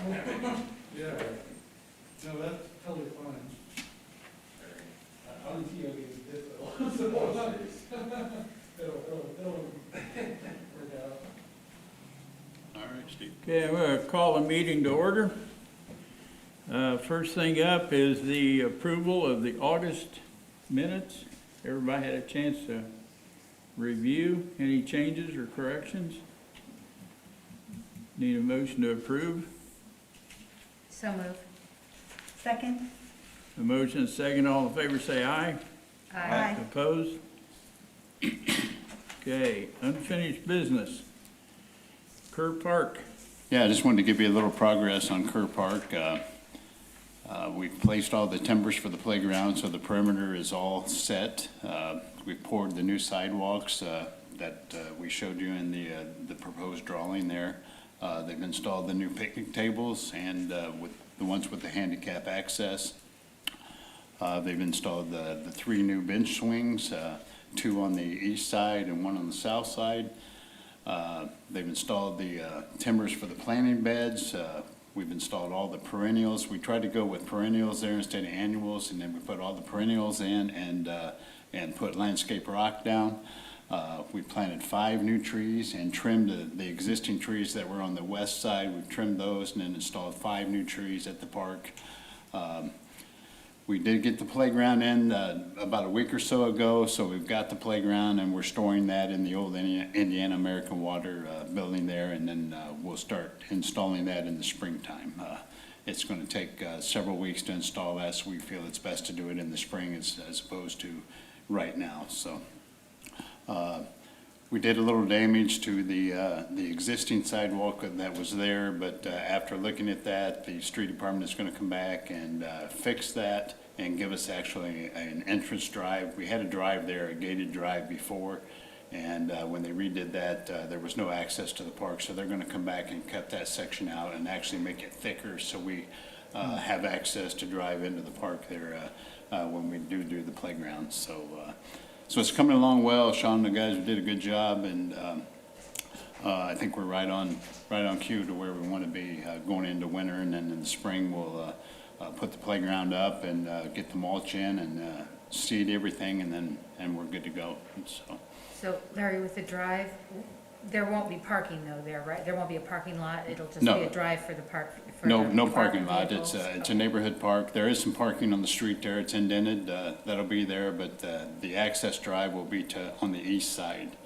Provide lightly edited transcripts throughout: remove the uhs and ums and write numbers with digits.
Yeah, no, that's totally fine. I'll see you again, it'll work out. All right, Steve. Okay, I'm going to call the meeting to order. First thing up is the approval of the August minutes. Everybody had a chance to review any changes or corrections? Need a motion to approve? So move. Second? A motion and a second. All in favor say aye. Aye. Opposed? Okay, unfinished business. Kerr Park. Yeah, I just wanted to give you a little progress on Kerr Park. We've placed all the timbers for the playground, so the perimeter is all set. We poured the new sidewalks that we showed you in the proposed drawing there. They've installed the new picnic tables and with the ones with the handicap access. They've installed the 3 new bench swings, 2 on the east side and 1 on the south side. They've installed the timbers for the planting beds. We've installed all the perennials. We tried to go with perennials there instead of annuals, and then we put all the perennials in and put landscape rock down. We planted 5 new trees and trimmed the existing trees that were on the west side. We've trimmed those and then installed 5 new trees at the park. We did get the playground in about a week or so ago, so we've got the playground and we're storing that in the old Indiana American Water building there, and then we'll start installing that in the springtime. It's going to take several weeks to install that, so we feel it's best to do it in the spring as opposed to right now. So we did a little damage to the existing sidewalk that was there, but after looking at that, the street department is going to come back and fix that and give us actually an entrance drive. We had a drive there, a gated drive before, and when they redid that, there was no access to the park, so they're going to come back and cut that section out and actually make it thicker so we have access to drive into the park there when we do the playground. So it's coming along well. Sean and the guys did a good job, and I think we're right on cue to where we want to be going into winter, and then in the spring we'll put the playground up and get the mulch in and seed everything, and we're good to go. So Larry, with the drive, there won't be parking though there, right? There won't be a parking lot, it'll just No. be a drive for the park? No parking lot. vehicles? It's a neighborhood park. There is some parking on the street there. It's indented. That'll be there, but the access drive will be on the east side,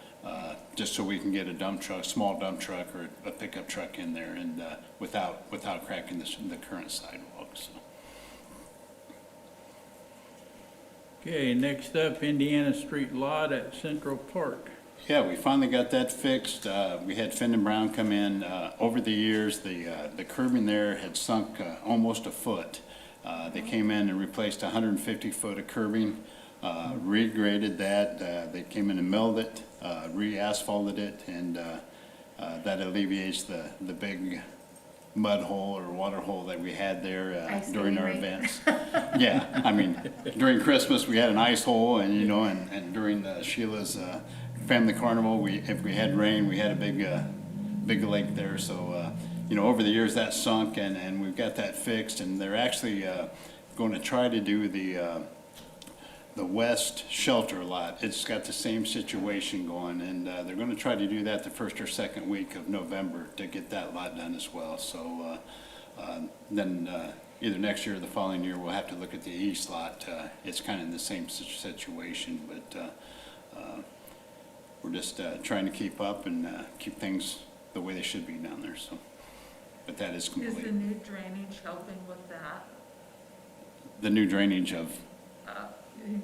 just so we can get a dump truck, small dump truck or a pickup truck in there, and without cracking the current sidewalk. So. Okay, next up, Indiana Street lot at Central Park. Yeah, we finally got that fixed. We had Finn and Brown come in. Over the years, the curbing there had sunk almost a foot. They came in and replaced 150 foot of curbing, regraded that. They came in and milled it, re-asphalted it, and that alleviates the big mud hole or water hole that we had there during our events. Yeah, I mean, during Christmas we had an ice hole, and and during Sheila's family carnival, if we had rain, we had a big lake there. So over the years that sunk, and we've got that fixed, and they're actually going to try to do the west shelter lot. It's got the same situation going, and they're going to try to do that the first or second week of November to get that lot done as well. So then either next year or the following year, we'll have to look at the east lot. It's kind of in the same situation, but we're just trying to keep up and keep things the way they should be down there. So, but that is complete. Is the new drainage helping with that? The new drainage of? The new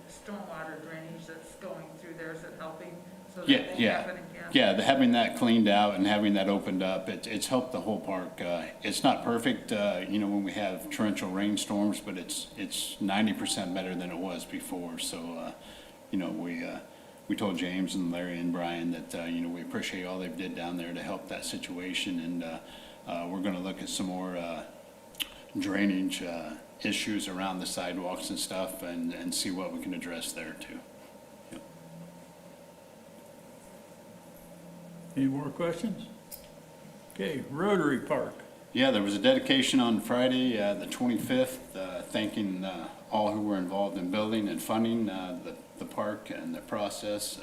stormwater drainage that's going through there, is it helping? So that Yeah, won't yeah. happen again? Yeah, having that cleaned out and having that opened up, it's helped the whole park. It's not perfect, when we have torrential rainstorms, but it's 90% better than it was before. So, we told James and Larry and Brian that, we appreciate all they've did down there to help that situation, and we're going to look at some more drainage issues around the sidewalks and stuff, and see what we can address there too. Yep. Any more questions? Okay, Rotary Park. Yeah, there was a dedication on Friday, the 25th, thanking all who were involved in building and funding the park and the process.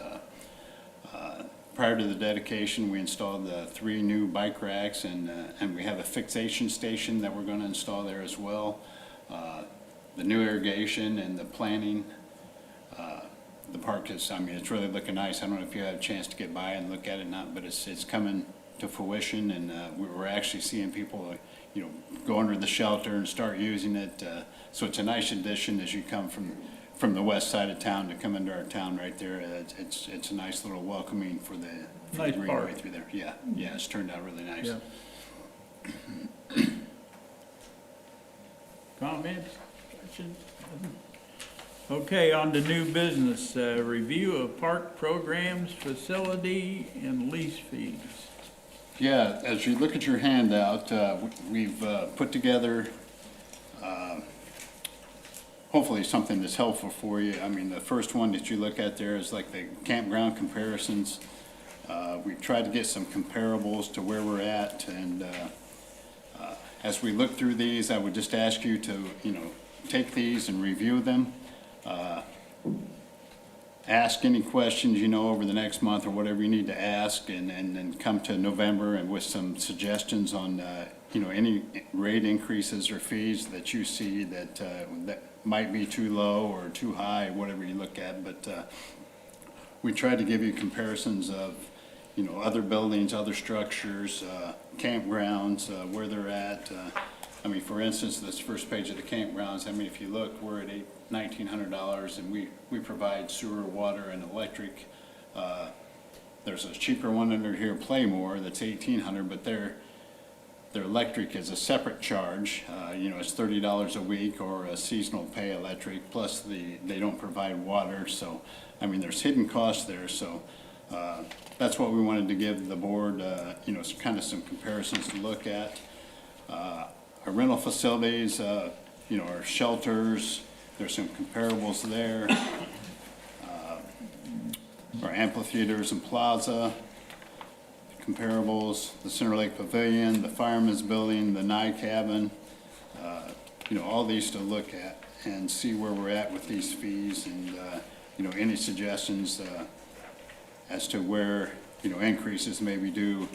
Prior to the dedication, we installed 3 new bike racks, and we have a fixation station that we're going to install there as well. The new irrigation and the planning. The park is, I mean, it's really looking nice. I don't know if you had a chance to get by and look at it or not, but it's coming to fruition, and we're actually seeing people, you know, go under the shelter and start using it. So it's a nice addition as you come from the west side of town to come into our town right there. It's a nice little welcoming for the Nice greenway park. through there. Yeah, it's turned out really nice. Yeah. Comments, questions? Okay, on to new business, review of park programs, facility, and lease fees. Yeah, as you look at your handout, we've put together hopefully something that's helpful for you. I mean, the first one that you look at there is like the campground comparisons. We've tried to get some comparables to where we're at, and as we look through these, I would just ask you to, you know, take these and review them. Ask any questions, you know, over the next month or whatever you need to ask, and then come to November and with some suggestions on, you know, any rate increases or fees that you see that might be too low or too high, whatever you look at. But we try to give you comparisons of, you know, other buildings, other structures, campgrounds, where they're at. I mean, for instance, this first page of the campgrounds, I mean, if you look, we're at $1,900, and we provide sewer, water, and electric. There's a cheaper one under here, Playmore, that's $1,800, but their electric is a separate charge. You know, it's $30 a week, or a seasonal pay electric, plus they don't provide water. So, I mean, there's hidden costs there. So that's what we wanted to give the board, you know, kind of some comparisons to look at. Our rental facilities, you know, our shelters, there's some comparables there. Our amphitheaters and plaza, comparables, the Center Lake Pavilion, the Fireman's Building, the Nye Cabin, you know, all these to look at and see where we're at with these fees, and, you know, any suggestions as to where, you know, increases may be due.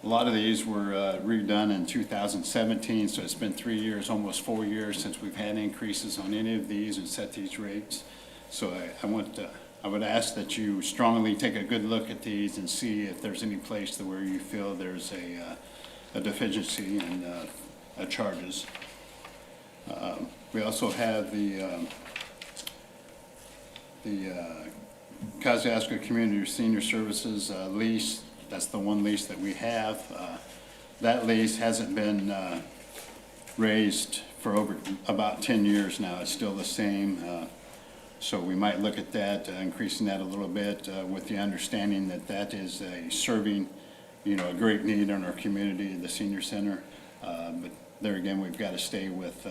A lot of these were redone in 2017, so it's been 3 years, almost 4 years since we've had increases on any of these and set these rates. So I would ask that you strongly take a good look at these and see if there's any place where you feel there's a deficiency in charges. We also have the Kosciuszko Community Senior Services lease. That's the one lease that we have. That lease hasn't been raised for over about 10 years now. It's still the same. So we might look at that, increasing that a little bit, with the understanding that that is serving, you know, a great need in our community, the senior center. But there again, we've got to stay with,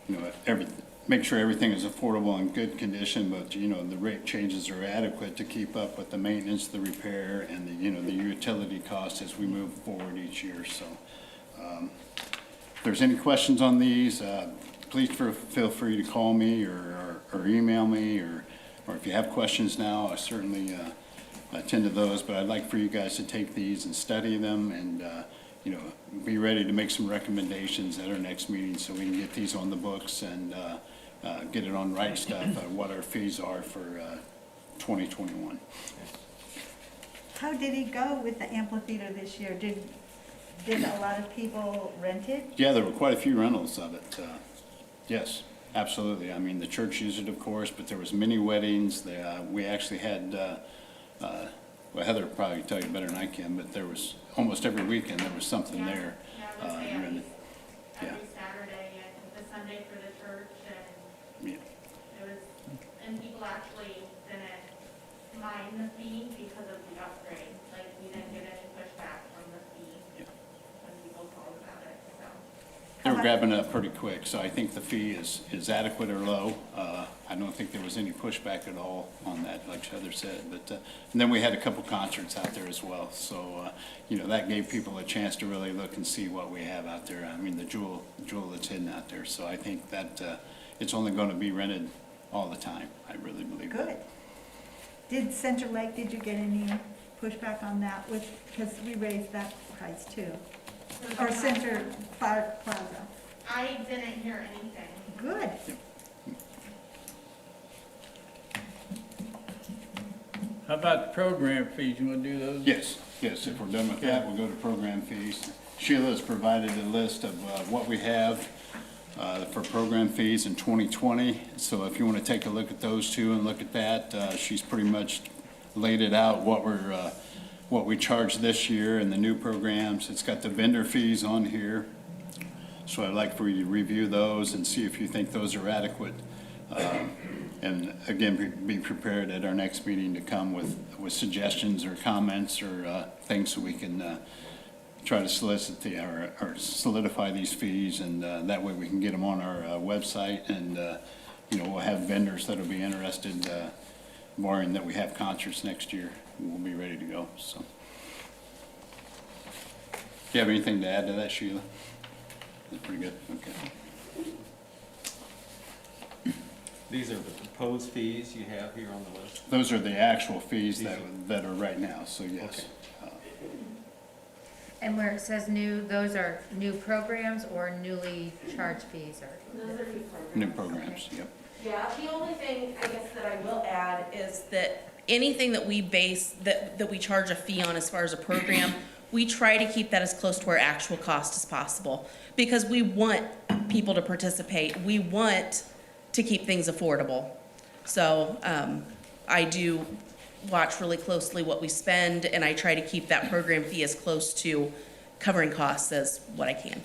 you know, make sure everything is affordable and good condition, but, you know, the rate changes are adequate to keep up with the maintenance, the repair, and the, you know, the utility costs as we move forward each year. So if there's any questions on these, please feel free to call me or email me, or if you have questions now, I certainly attend to those. But I'd like for you guys to take these and study them, and you know, be ready to make some recommendations at our next meeting, so we can get these on the books and get it on Right Stuff, what our fees are for 2021. How did it go with the amphitheater this year? Did a lot of people rent it? Yeah, there were quite a few rentals of it. Yes, absolutely. I mean, the church used it, of course, but there was many weddings. We actually had, well, Heather will probably tell you better than I can, but there was almost every weekend there was something there. Yeah, it was rented. Yeah. every Saturday and the Sunday for the church, and Yeah. it was, and people actually didn't mind the fee because of the upgrade. Like, we didn't get any pushback from the fee Yeah. when people called about it, so. There What? grabbing it up pretty quick, so I think the fee is adequate or low. I don't think there was any pushback at all on that, like Heather said, but, and then we had a couple concerts out there as well, so, that gave people a chance to really look and see what we have out there. I mean, the jewel that's hidden out there, so I think that, it's only gonna be rented all the time, I really believe that. Good. Did Center Lake, did you get any pushback on that because we raised that price too? Or Center Park Plaza? I didn't hear anything. Good. How about the program fees? You wanna do those? Yes, if we're done with that, we'll go to program fees. Sheila's provided a list of what we have for program fees in 2020, so if you want to take a look at those two and look at that, she's pretty much laid it out, what we charge this year and the new programs. It's got the vendor fees on here, so I'd like for you to review those and see if you think those are adequate. And again, be prepared at our next meeting to come with suggestions or comments or things so we can try to solicit or solidify these fees, and that way we can get them on our website, and we'll have vendors that'll be interested, barring that we have concerts next year, we'll be ready to go, so. Do you have anything to add to that, Sheila? That's pretty good, okay. These are the proposed fees you have here on the list? Those are the actual fees that are right now, so yes. Okay. And where it says new, those are new programs or newly charged fees or? Those are new programs. New programs, yep. Yeah, the only thing I guess that I will add is that anything that we base, that we charge a fee on as far as a program, we try to keep that as close to our actual cost as possible, because we want people to participate. We want to keep things affordable. So I do watch really closely what we spend, and I try to keep that program fee as close to covering costs as what I can.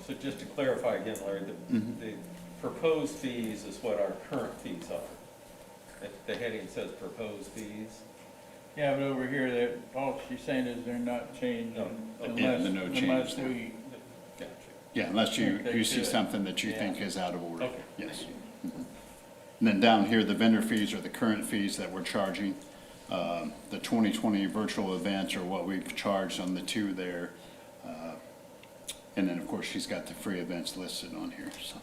So just to clarify again, Larry, the proposed fees is what our current fees are. The heading says proposed fees. Yeah, but over here, all she's saying is they're not changing No. unless, Yeah, no change unless there. we, Gotcha. Yeah, unless you They see should. something that you Yeah. think is out of order. Okay. Yes. Mhm. And then down here, the vendor fees are the current fees that we're charging. The 2020 virtual events are what we've charged on the two there. And then, of course, she's got the free events listed on here, so.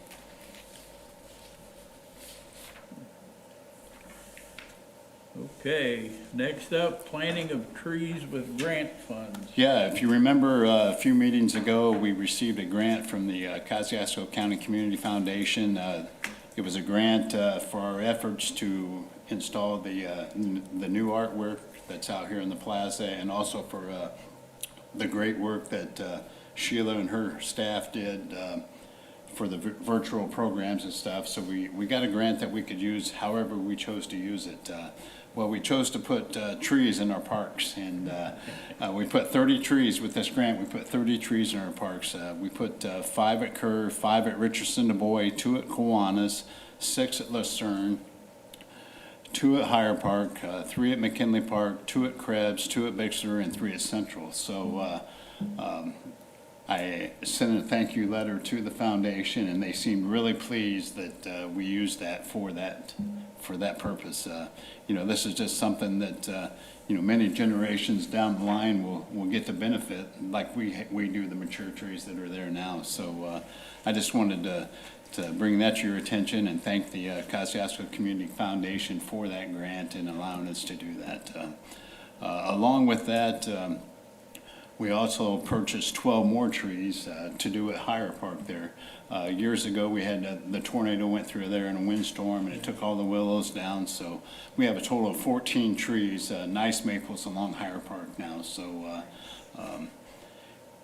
okay. Next up, planting of trees with grant funds. Yeah, if you remember, a few meetings ago, we received a grant from the Kosciuszko County Community Foundation. It was a grant for our efforts to install the new artwork that's out here in the plaza, and also for the great work that Sheila and her staff did for the virtual programs and stuff. So we got a grant that we could use however we chose to use it. Well, we chose to put trees in our parks, and we put 30 trees with this grant. We put 30 trees in our parks. We put 5 at Kerr, 5 at Richardson Du Bois, 2 at Kiwanis, 6 at Lucerne, 2 at Higher Park, 3 at McKinley Park, 2 at Krebs, 2 at Bixler, and 3 at Central. So I sent a thank you letter to the foundation, and they seemed really pleased that we used that for that purpose. This is just something that many generations down the line will get the benefit, like we do the mature trees that are there now. So I just wanted to bring that to your attention and thank the Kosciuszko Community Foundation for that grant and allowing us to do that. Along with that, we also purchased 12 more trees to do at Higher Park there. Years ago, we had the tornado went through there in a windstorm, and it took all the willows down. So we have a total of 14 trees, nice maples along Higher Park now. So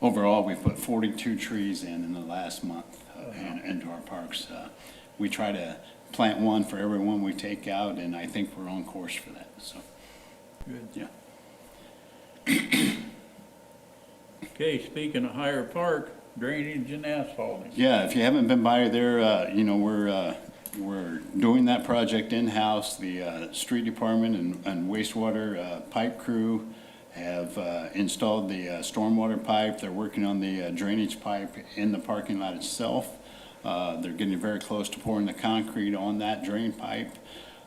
overall, we've put 42 trees in the last month into our parks. We try to plant one for every one we take out, and I think we're on course for that. So, Good. yeah. Okay, speaking of Higher Park, drainage and asphalting. Yeah, if you haven't been by there, we're doing that project in-house. The street department and wastewater pipe crew have installed the stormwater pipe. They're working on the drainage pipe in the parking lot itself. They're getting very close to pouring the concrete on that drain pipe.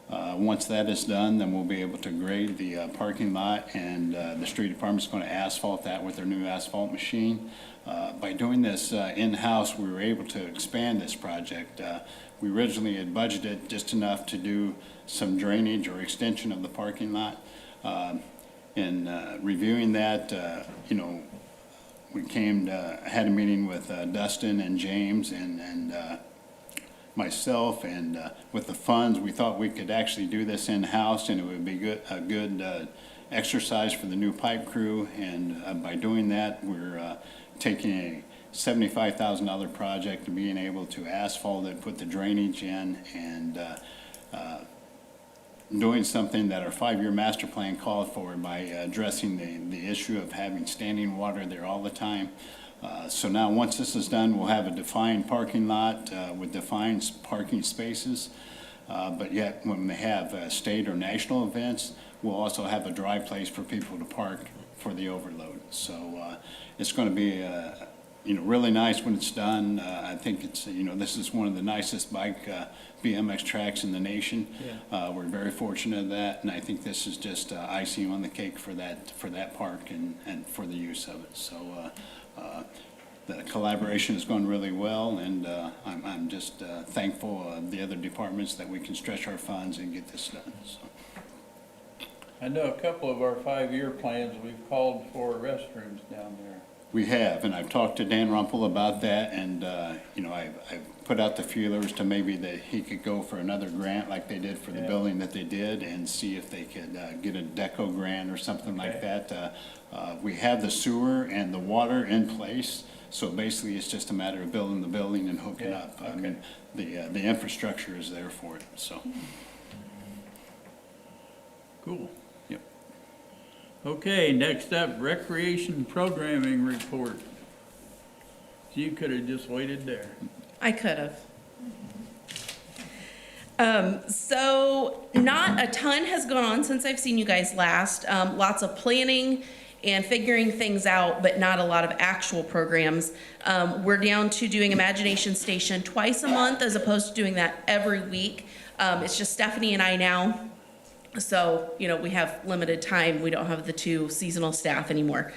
Once that is done, then we'll be able to grade the parking lot, and the street department's going to asphalt that with their new asphalt machine. By doing this in-house, we were able to expand this project. We originally had budgeted just enough to do some drainage or extension of the parking lot. In reviewing that, you know, we had a meeting with Dustin and James and myself, and with the funds, we thought we could actually do this in-house, and it would be a good exercise for the new pipe crew. And by doing that, we're taking a $75,000 project and being able to asphalt it, put the drainage in, and doing something that our 5-year master plan called for by addressing the issue of having standing water there all the time. So now, once this is done, we'll have a defined parking lot with defined parking spaces. But yet, when they have state or national events, we'll also have a dry place for people to park for the overload. So it's going to be you know, really nice when it's done. I think it's, you know, this is one of the nicest bike BMX tracks in the nation. Yeah. We're very fortunate of that, and I think this is just icing on the cake for that park and for the use of it. So the collaboration is going really well, and I'm just thankful of the other departments that we can stretch our funds and get this done. So. I know a couple of our 5-year plans, we've called for restrooms down there. We have, and I've talked to Dan Rumpel about that, and you know, I've put out the feelers to maybe that he could go for another grant like they did for the building that they did, and see if they could get a deco grant or something like that. We have the sewer and the water in place, so basically it's just a matter of building the building and hooking up. I mean, the infrastructure is there for it. So. Cool. Yep. Okay, next up, recreation programming report. You could have just waited there. I could have. So not a ton has gone on since I've seen you guys last. Lots of planning and figuring things out, but not a lot of actual programs. We're down to doing Imagination Station twice a month as opposed to doing that every week. It's just Stephanie and I now. So, you know, we have limited time. We don't have the 2 seasonal staff anymore.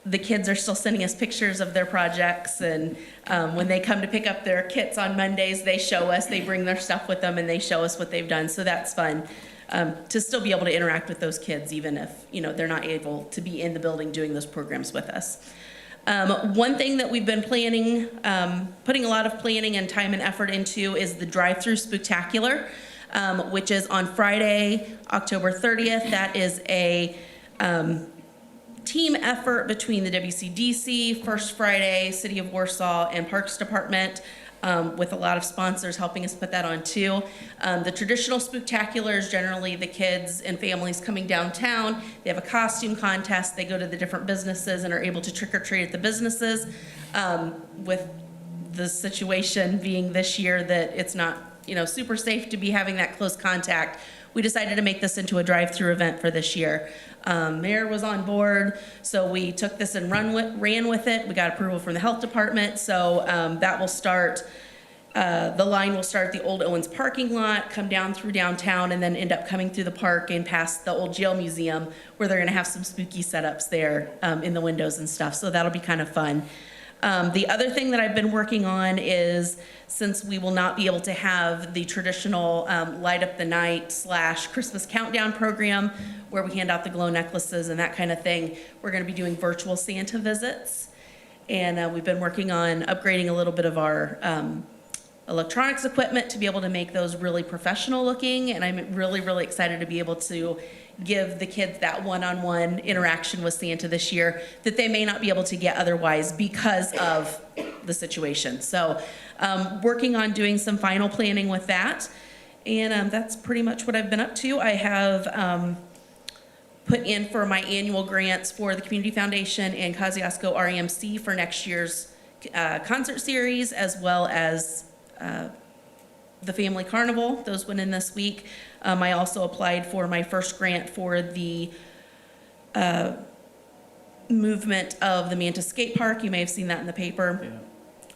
The kids are still sending us pictures of their projects, and when they come to pick up their kits on Mondays, they show us, they bring their stuff with them, and they show us what they've done. So that's fun to still be able to interact with those kids, even if, you know, they're not able to be in the building doing those programs with us. One thing that we've been planning, putting a lot of planning and time and effort into, is the drive-through spooktacular, which is on Friday, October 30th. That is a team effort between the WCDC, First Friday, City of Warsaw, and Parks Department, with a lot of sponsors helping us put that on too. The traditional spooktacular is generally the kids and families coming downtown. They have a costume contest. They go to the different businesses and are able to trick or treat at the businesses. With the situation being this year that it's not, you know, super safe to be having that close contact, we decided to make this into a drive-through event for this year. Mayor was on board, so we took this and ran with it. We got approval from the health department, so that will start. The line will start at the old Owens parking lot, come down through downtown, and then end up coming through the park and past the old jail museum, where they're going to have some spooky setups there in the windows and stuff. So that'll be kind of fun. The other thing that I've been working on is, since we will not be able to have the traditional light up the night / Christmas countdown program where we hand out the glow necklaces and that kind of thing, we're going to be doing virtual Santa visits. And we've been working on upgrading a little bit of our electronics equipment to be able to make those really professional looking. And I'm really, really excited to be able to give the kids that one-on-one interaction with Santa this year that they may not be able to get otherwise because of the situation. So working on doing some final planning with that. And that's pretty much what I've been up to. I have put in for my annual grants for the Community Foundation and Kosciuszko REMC for next year's concert series, as well as the Family Carnival. Those went in this week. I also applied for my first grant for the movement of the Manta Skate Park. You may have seen that in the paper.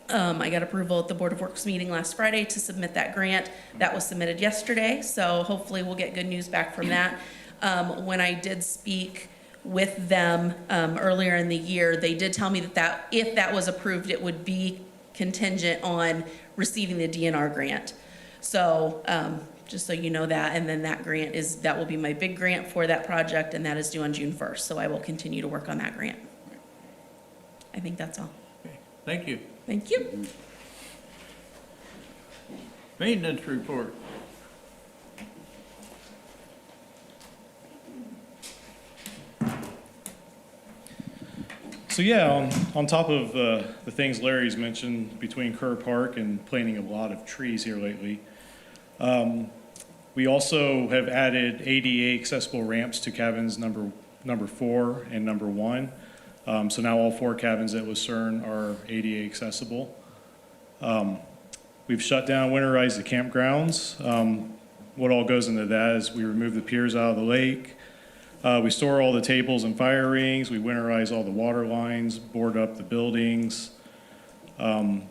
Yeah. I got approval at the Board of Works meeting last Friday to submit that grant. That was submitted yesterday, so hopefully we'll get good news back from that. When I did speak with them earlier in the year, they did tell me that if that was approved, it would be contingent on receiving the DNR grant. So just so you know that, and then that will be my big grant for that project, and that is due on June 1st. So I will continue to work on that grant. I think that's all. Okay. Thank you. Thank you. Maintenance report. So yeah, on top of the things Larry's mentioned between Kerr Park and planting a lot of trees here lately, we also have added ADA accessible ramps to cabins number 4 and number 1. So now all 4 cabins at Lucerne are ADA accessible. We've shut down, winterized the campgrounds. What all goes into that is we remove the piers out of the lake. We store all the tables and fire rings. We winterize all the water lines, board up the buildings. A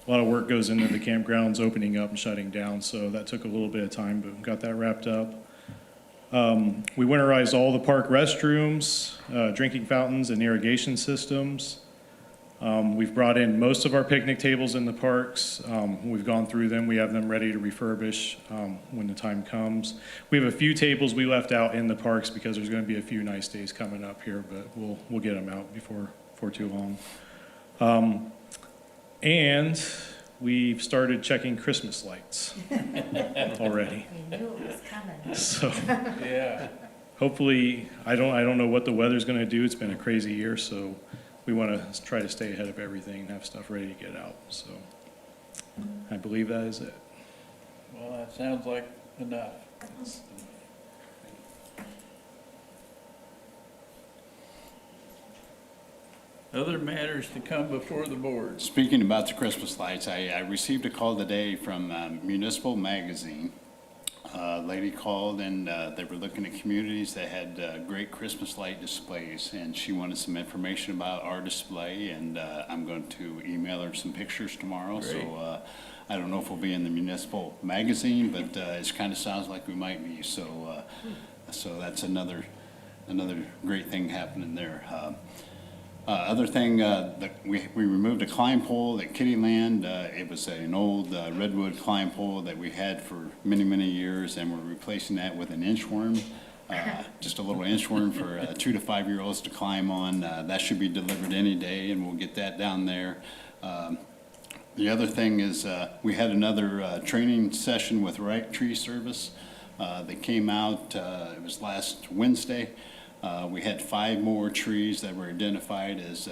lot of work goes into the campgrounds opening up and shutting down, so that took a little bit of time, but got that wrapped up. We winterized all the park restrooms, drinking fountains, and irrigation systems. We've brought in most of our picnic tables in the parks. We've gone through them. We have them ready to refurbish when the time comes. We have a few tables we left out in the parks because there's going to be a few nice days coming up here, but we'll get them out before too long. And we've started checking Christmas lights already. You knew it was coming. So Yeah. hopefully, I don't know what the weather's going to do. It's been a crazy year, so we want to try to stay ahead of everything and have stuff ready to get out. So I believe that is it. Well, that sounds like enough. Other matters to come before the board. Speaking about the Christmas lights, I received a call today from Municipal Magazine. A lady called and they were looking at communities that had great Christmas light displays, and she wanted some information about our display, and I'm going to email her some pictures tomorrow. Great. So I don't know if we'll be in the Municipal Magazine, but it kind of sounds like we might be. So that's another great thing happening there. Other thing, that we removed a climb pole at Kittyland. It was an old redwood climb pole that we had for many, many years, and we're replacing that with an inchworm, just a little inchworm for 2 to 5 year olds to climb on. That should be delivered any day, and we'll get that down there. The other thing is we had another training session with Right Tree Service. They came out, it was last Wednesday. We had 5 more trees that were identified as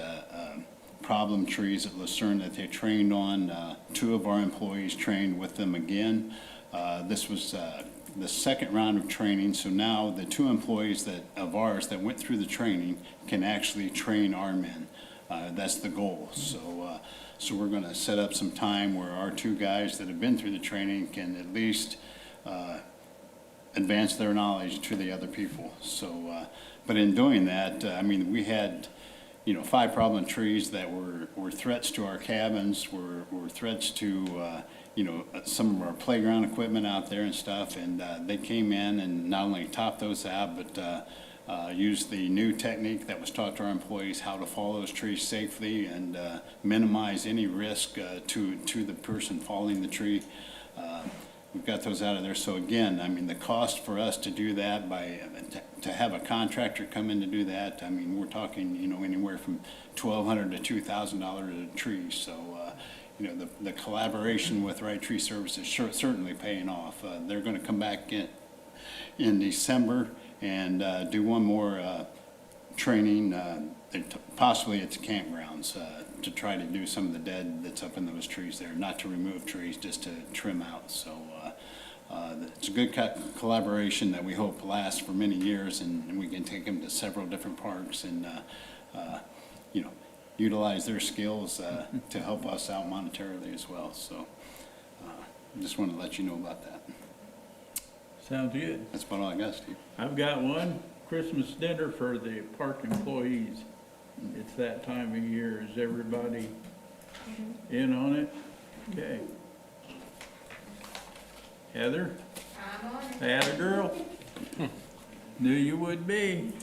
problem trees at Lucerne that they trained on. 2 of our employees trained with them again. This was the second round of training, so now the 2 employees of ours that went through the training can actually train our men. That's the goal. So we're going to set up some time where our 2 guys that have been through the training can at least advance their knowledge to the other people. So, but in doing that, I mean, we had, 5 problem trees that were threats to our cabins, were threats to, some of our playground equipment out there and stuff. And they came in and not only topped those out, but used the new technique that was taught to our employees, how to fall those trees safely and minimize any risk to the person falling the tree. We've got those out of there. So again, I mean, the cost for us to do that to have a contractor come in to do that, I mean, we're talking, anywhere from $1,200 to $2,000 a tree. So, the collaboration with Right Tree Service is certainly paying off. They're going to come back in December and do one more training, possibly at the campgrounds, to try to do some of the dead that's up in those trees there, not to remove trees, just to trim out. So it's a good collaboration that we hope lasts for many years, and we can take them to several different parks and utilize their skills to help us out monetarily as well. So I just want to let you know about that. Sounds good. That's about all I got, Steve. I've got one, Christmas dinner for the park employees. It's that time of year. Is everybody in on it? Okay. Heather? I'm on it. Atta girl. Knew you would be.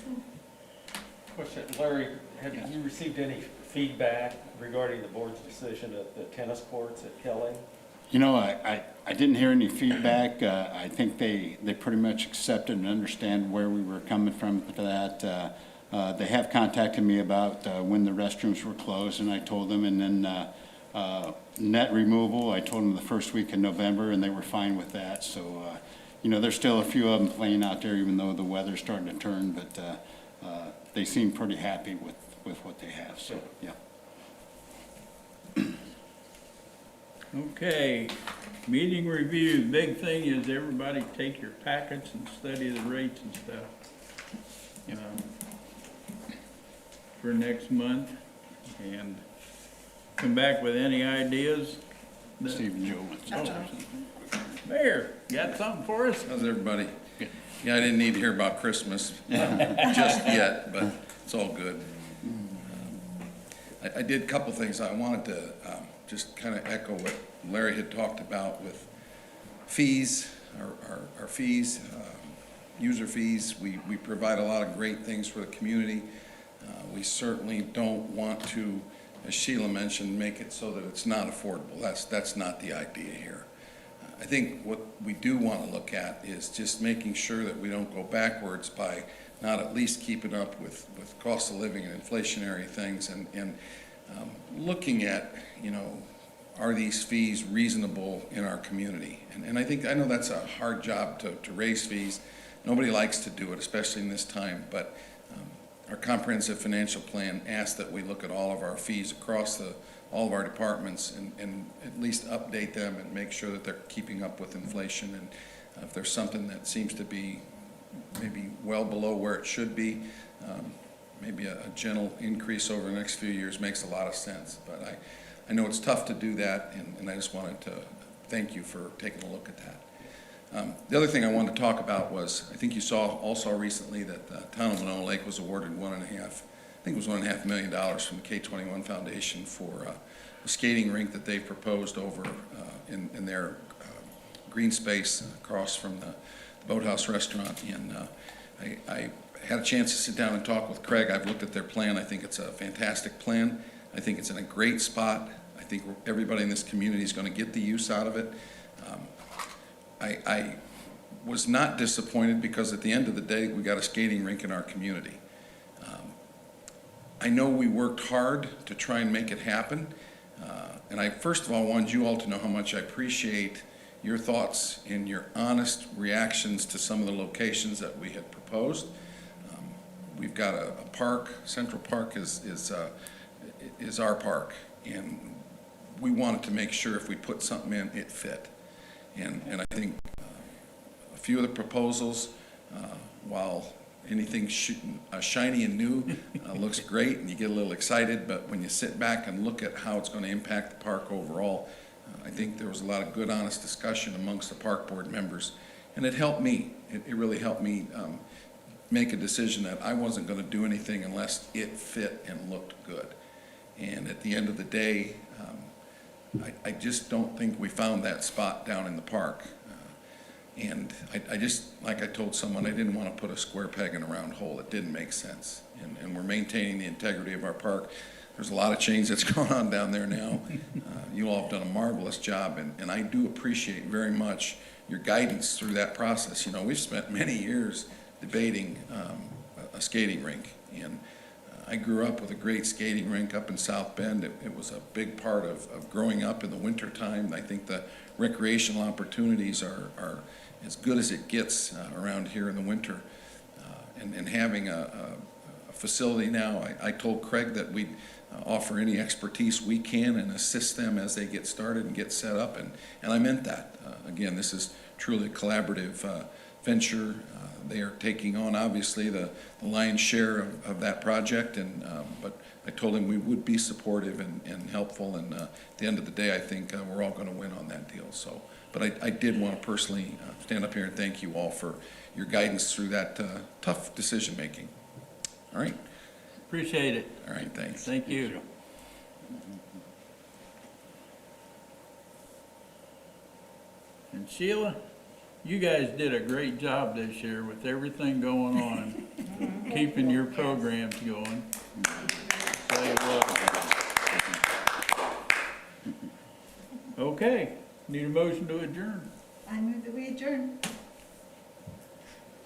Question, Larry, have you received any feedback regarding the board's decision at the tennis courts at Kelly? You know, I didn't hear any feedback. I think they pretty much accepted and understand where we were coming from for that. They have contacted me about when the restrooms were closed, and I told them, and then net removal, I told them the first week in November, and they were fine with that. So, you know, there's still a few of them playing out there, even though the weather's starting to turn, but they seem pretty happy with what they have, so, yeah. Okay, meeting review. Big thing is everybody take your packets and study the rates and stuff. For next month, and come back with any ideas. Steve and Joe. Mayor, got something for us? How's everybody? Yeah, I didn't need to hear about Christmas just yet, but it's all good. I did a couple things. I wanted to just kind of echo what Larry had talked about with fees, our fees, user fees. We provide a lot of great things for the community. We certainly don't want to, as Sheila mentioned, make it so that it's not affordable. That's not the idea here. I think what we do want to look at is just making sure that we don't go backwards by not at least keeping up with cost of living and inflationary things, and looking at, you know, are these fees reasonable in our community? And I know that's a hard job to raise fees. Nobody likes to do it, especially in this time, but our comprehensive financial plan asks that we look at all of our fees across all of our departments and at least update them and make sure that they're keeping up with inflation. And if there's something that seems to be maybe well below where it should be, maybe a gentle increase over the next few years makes a lot of sense. But I know it's tough to do that, and I just wanted to thank you for taking a look at that. The other thing I wanted to talk about was, I think you also recently that the town of Winona Lake was awarded $1.5 million from the K-21 Foundation for a skating rink that they've proposed over in their green space across from the Boathouse Restaurant. And I had a chance to sit down and talk with Craig. I've looked at their plan. I think it's a fantastic plan. I think it's in a great spot. I think everybody in this community is going to get the use out of it. I was not disappointed because at the end of the day, we got a skating rink in our community. I know we worked hard to try and make it happen. And I, first of all, wanted you all to know how much I appreciate your thoughts and your honest reactions to some of the locations that we had proposed. We've got a park. Central Park is our park, and we wanted to make sure if we put something in, it fit. And I think a few of the proposals, while anything shiny and new looks great and you get a little excited, but when you sit back and look at how it's going to impact the park overall, I think there was a lot of good, honest discussion amongst the park board members, and it helped me. It really helped me make a decision that I wasn't going to do anything unless it fit and looked good. And at the end of the day, I just don't think we found that spot down in the park. And I just, like I told someone, I didn't want to put a square peg in a round hole. It didn't make sense. And we're maintaining the integrity of our park. There's a lot of change that's going on down there now. You all have done a marvelous job, and I do appreciate very much your guidance through that process. You know, we've spent many years debating a skating rink, and I grew up with a great skating rink up in South Bend. It was a big part of growing up in the winter time. I think the recreational opportunities are as good as it gets around here in the winter. And having a facility now, I told Craig that we'd offer any expertise we can and assist them as they get started and get set up, and I meant that. Again, this is truly a collaborative venture. They are taking on, obviously, the lion's share of that project, but I told him we would be supportive and helpful, and at the end of the day, I think we're all going to win on that deal. So But I did want to personally stand up here and thank you all for your guidance through that tough decision-making. All right? Appreciate it. All right, thanks. Thank you. And Sheila, you guys did a great job this year with everything going on, keeping your programs going. So, okay, need a motion to adjourn. I move that we adjourn.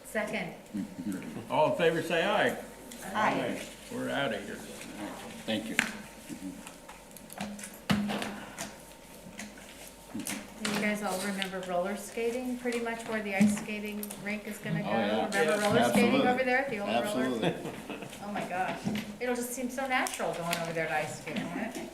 Second. All in favor, say aye. Aye. We're out of here. Thank you. Do you guys all remember roller skating, pretty much where the ice skating rink is gonna go? Oh, yeah. Remember roller skating Absolutely. over there at the old roller? Absolutely. Oh my gosh, it'll just seem so natural going over there to ice skate, won't it?